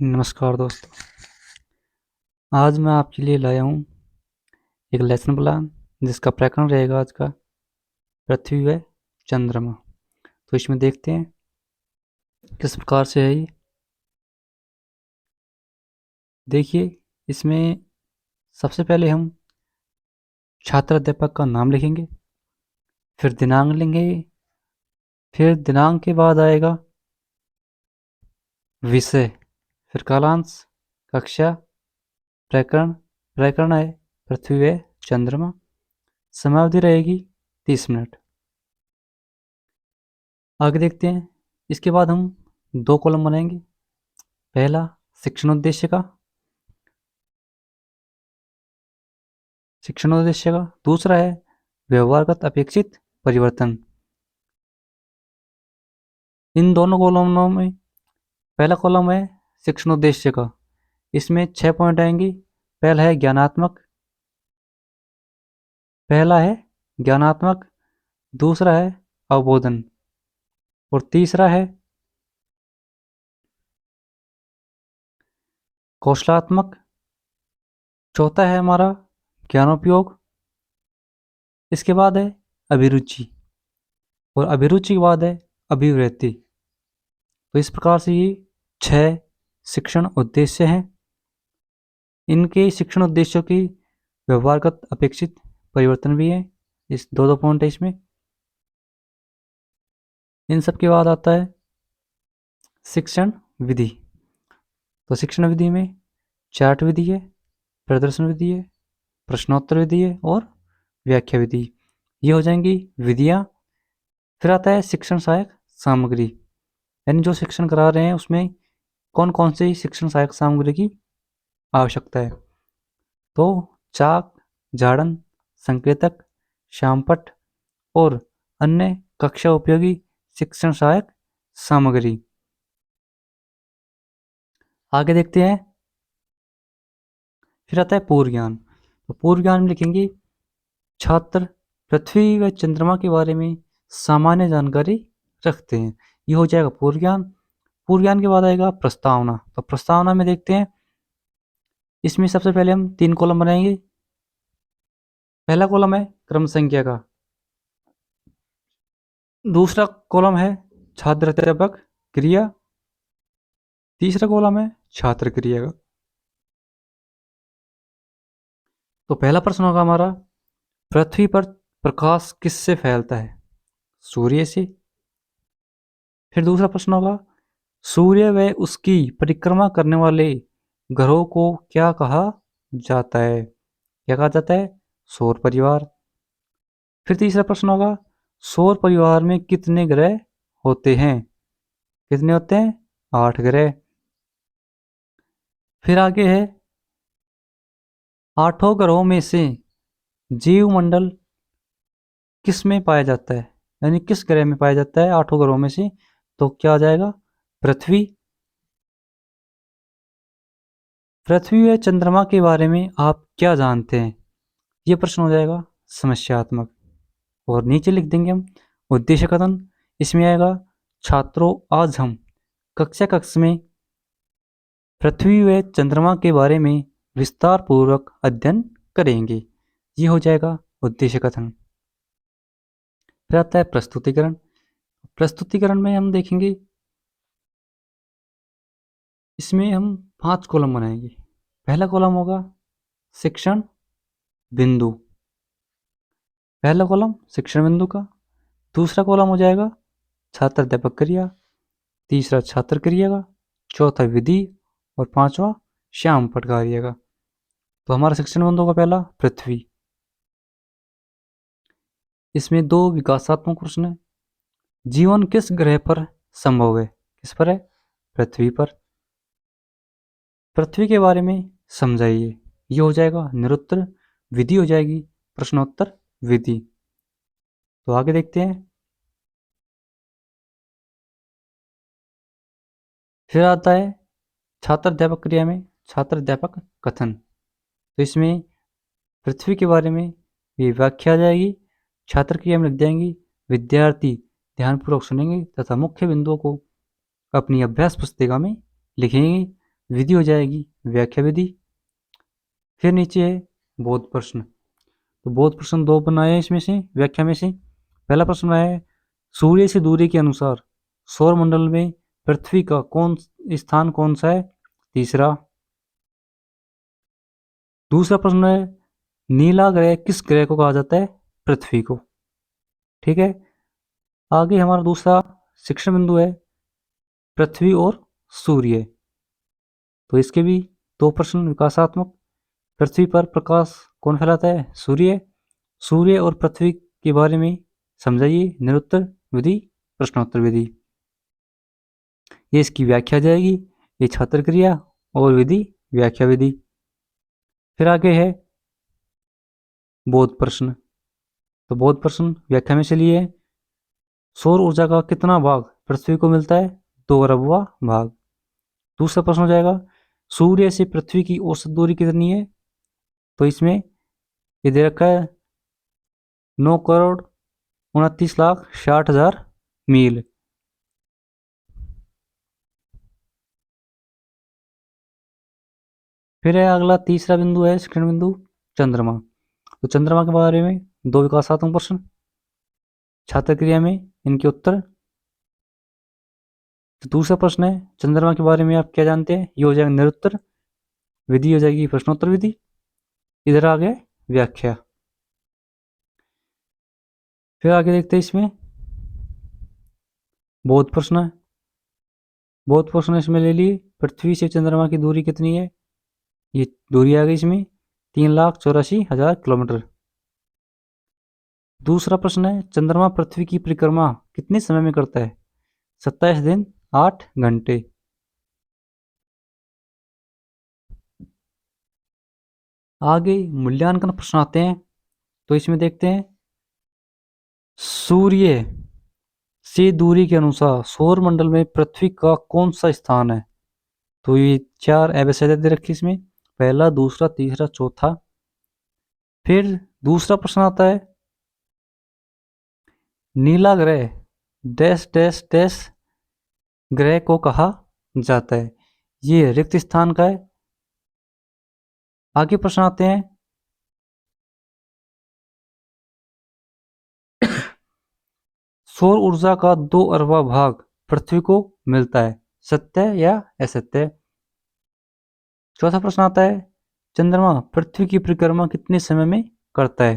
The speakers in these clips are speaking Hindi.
नमस्कार दोस्तों। आज मैं आपके लिए लाया हूँ एक लेसन प्लान जिसका प्रकरण रहेगा आज का पृथ्वी व चंद्रमा। तो इसमें देखते हैं किस प्रकार से है ये। देखिए, इसमें सबसे पहले हम छात्र अध्यापक का नाम लिखेंगे, फिर दिनांक लेंगे, फिर दिनांक के बाद आएगा विषय, फिर कालांश, कक्षा, प्रकरण। प्रकरण है पृथ्वी व चंद्रमा। समयावधि रहेगी 30 मिनट। आगे देखते हैं। इसके बाद हम 2 कॉलम बनाएंगे। पहला शिक्षण उद्देश्य का, दूसरा है व्यवहारगत अपेक्षित परिवर्तन। इन दोनों कॉलमों में पहला कॉलम है शिक्षण उद्देश्य का। इसमें 6 पॉइंट आएंगे। पहला है ज्ञानात्मक, दूसरा है अवबोधन और तीसरा है कौशलात्मक। चौथा है हमारा ज्ञानोपयोग। इसके बाद है अभिरुचि और अभिरुचि के बाद है अभिवृत्ति। तो इस प्रकार से ये 6 शिक्षण उद्देश्य हैं। इनके शिक्षण उद्देश्यों की व्यवहारगत अपेक्षित परिवर्तन भी है। इस दो पॉइंट है इसमें। इन सब के बाद आता है शिक्षण विधि। तो शिक्षण विधि में चार्ट विधि है, प्रदर्शन विधि है, प्रश्नोत्तर विधि है और व्याख्या विधि। ये हो जाएंगी विधियाँ। फिर आता है शिक्षण सहायक सामग्री, यानी जो शिक्षण करा रहे हैं उसमें कौन कौन सी शिक्षण सहायक सामग्री की आवश्यकता है। तो चाक, झाड़न, संकेतक, श्यामपट्ट और अन्य कक्षा उपयोगी शिक्षण सहायक सामग्री। आगे देखते हैं। फिर आता है पूर्व ज्ञान। तो पूर्व ज्ञान में लिखेंगे छात्र पृथ्वी व चंद्रमा के बारे में सामान्य जानकारी रखते हैं। ये हो जाएगा पूर्व ज्ञान। पूर्व ज्ञान के बाद आएगा प्रस्तावना। तो प्रस्तावना में देखते हैं। इसमें सबसे पहले हम 3 कॉलम बनाएंगे। पहला कॉलम है क्रम संख्या का, दूसरा कॉलम है छात्र अध्यापक क्रिया, तीसरा कॉलम है छात्र क्रिया का। तो पहला प्रश्न होगा हमारा, पृथ्वी पर प्रकाश किससे फैलता है? सूर्य से। फिर दूसरा प्रश्न होगा, सूर्य व उसकी परिक्रमा करने वाले ग्रहों को क्या कहा जाता है? क्या कहा जाता है? सौर परिवार। फिर तीसरा प्रश्न होगा, सौर परिवार में कितने ग्रह होते हैं? कितने होते हैं? 8 ग्रह। फिर आगे है, 8 ग्रहों में से जीवमंडल किस में पाया जाता है, यानी किस ग्रह में पाया जाता है 8 ग्रहों में से? तो क्या आ जाएगा? पृथ्वी। पृथ्वी व चंद्रमा के बारे में आप क्या जानते हैं? ये प्रश्न हो जाएगा समस्यात्मक। और नीचे लिख देंगे हम उद्देश्य कथन। इसमें आएगा, छात्रों आज हम कक्षा में पृथ्वी व चंद्रमा के बारे में विस्तार पूर्वक अध्ययन करेंगे। ये हो जाएगा उद्देश्य कथन। फिर आता है प्रस्तुतिकरण। प्रस्तुतिकरण में हम देखेंगे, इसमें हम 5 कॉलम बनाएंगे। पहला कॉलम होगा शिक्षण बिंदु। पहला कॉलम शिक्षण बिंदु का, दूसरा कॉलम हो जाएगा छात्र अध्यापक क्रिया, तीसरा छात्र क्रिया का, चौथा विधि और पांचवा श्यामपट्ट कार्य का। तो हमारा शिक्षण बिंदु का पहला पृथ्वी। इसमें 2 विकासात्मक प्रश्न है। जीवन किस ग्रह पर संभव है? किस पर है? पृथ्वी पर। पृथ्वी के बारे में समझाइए। ये हो जाएगा निरुत्तर। विधि हो जाएगी प्रश्नोत्तर विधि। तो आगे देखते हैं। फिर आता है छात्र अध्यापक क्रिया में छात्र अध्यापक कथन। तो इसमें पृथ्वी के बारे में ये व्याख्या आ जाएगी। छात्र क्रिया में लिख देंगे, विद्यार्थी ध्यानपूर्वक सुनेंगे तथा मुख्य बिंदुओं को अपनी अभ्यास पुस्तिका में लिखेंगे। विधि हो जाएगी व्याख्या विधि। फिर नीचे है बोध प्रश्न। तो बोध प्रश्न दो बनाए इसमें से व्याख्या में से। पहला प्रश्न है सूर्य से दूरी के अनुसार सौर मंडल में पृथ्वी का स्थान कौन सा है? तीसरा। दूसरा प्रश्न है नीला ग्रह किस ग्रह को कहा जाता है? पृथ्वी को। ठीक है। आगे हमारा दूसरा शिक्षण बिंदु है पृथ्वी और सूर्य। तो इसके भी दो प्रश्न विकासात्मक। पृथ्वी पर प्रकाश कौन फैलाता है? सूर्य। सूर्य और पृथ्वी के बारे में समझाइए, निरुत्तर विधि, प्रश्नोत्तर विधि। ये इसकी व्याख्या जाएगी, ये छात्र क्रिया और विधि व्याख्या विधि। फिर आगे है बोध प्रश्न। तो बोध प्रश्न व्याख्या में चलिए सौर ऊर्जा का कितना भाग पृथ्वी को मिलता है? 2 अरबवां भाग। दूसरा प्रश्न हो जाएगा सूर्य से पृथ्वी की औसत दूरी कितनी है? तो इसमें ये दे रखा है 9,29,60,000 मील। फिर है अगला तीसरा बिंदु है शिक्षण बिंदु चंद्रमा। तो चंद्रमा के बारे में दो विकासात्मक प्रश्न, छात्र क्रिया में इनके उत्तर। तो दूसरा प्रश्न है चंद्रमा के बारे में आप क्या जानते हैं? ये हो जाएगा निरुत्तर विधि, हो जाएगी प्रश्नोत्तर विधि। इधर आ गया व्याख्या। फिर आगे देखते हैं इसमें बोध प्रश्न। बोध प्रश्न इसमें ले लिए पृथ्वी से चंद्रमा की दूरी कितनी है? ये दूरी आ गई इसमें 3,84,000 किलोमीटर। दूसरा प्रश्न है चंद्रमा पृथ्वी की परिक्रमा कितने समय में करता है? 27 दिन 8 घंटे। आगे मूल्यांकन प्रश्न आते हैं। तो इसमें देखते हैं सूर्य से दूरी के अनुसार सौर मंडल में पृथ्वी का कौन सा स्थान है? तो ये 4 एबीसीडी दे रखी इसमें, पहला, दूसरा, तीसरा, चौथा। फिर दूसरा प्रश्न आता है नीला ग्रह डैश डैश डैश ग्रह को कहा जाता है? ये रिक्त स्थान का है। आगे प्रश्न आते हैं सौर ऊर्जा का 2 अरबवां भाग पृथ्वी को मिलता है, सत्य या असत्य? चौथा प्रश्न आता है चंद्रमा पृथ्वी की परिक्रमा कितने समय में करता है?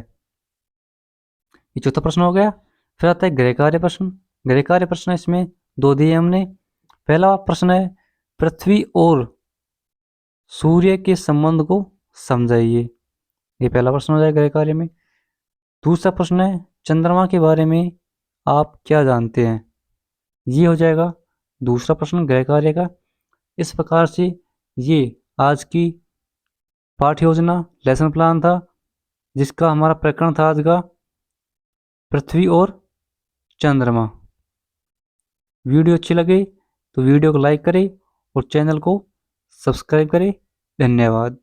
ये चौथा प्रश्न हो गया। फिर आता है गृह कार्य प्रश्न। गृह कार्य प्रश्न इसमें दो दिए हमने। पहला प्रश्न है पृथ्वी और सूर्य के संबंध को समझाइए। ये पहला प्रश्न हो जाएगा गृह कार्य में। दूसरा प्रश्न है चंद्रमा के बारे में आप क्या जानते हैं? ये हो जाएगा दूसरा प्रश्न गृह कार्य का। इस प्रकार से ये आज की पाठ्य योजना लेसन प्लान था, जिसका हमारा प्रकरण था आज का पृथ्वी और चंद्रमा। वीडियो अच्छी लगे तो वीडियो को लाइक करें और चैनल को सब्सक्राइब करें। धन्यवाद।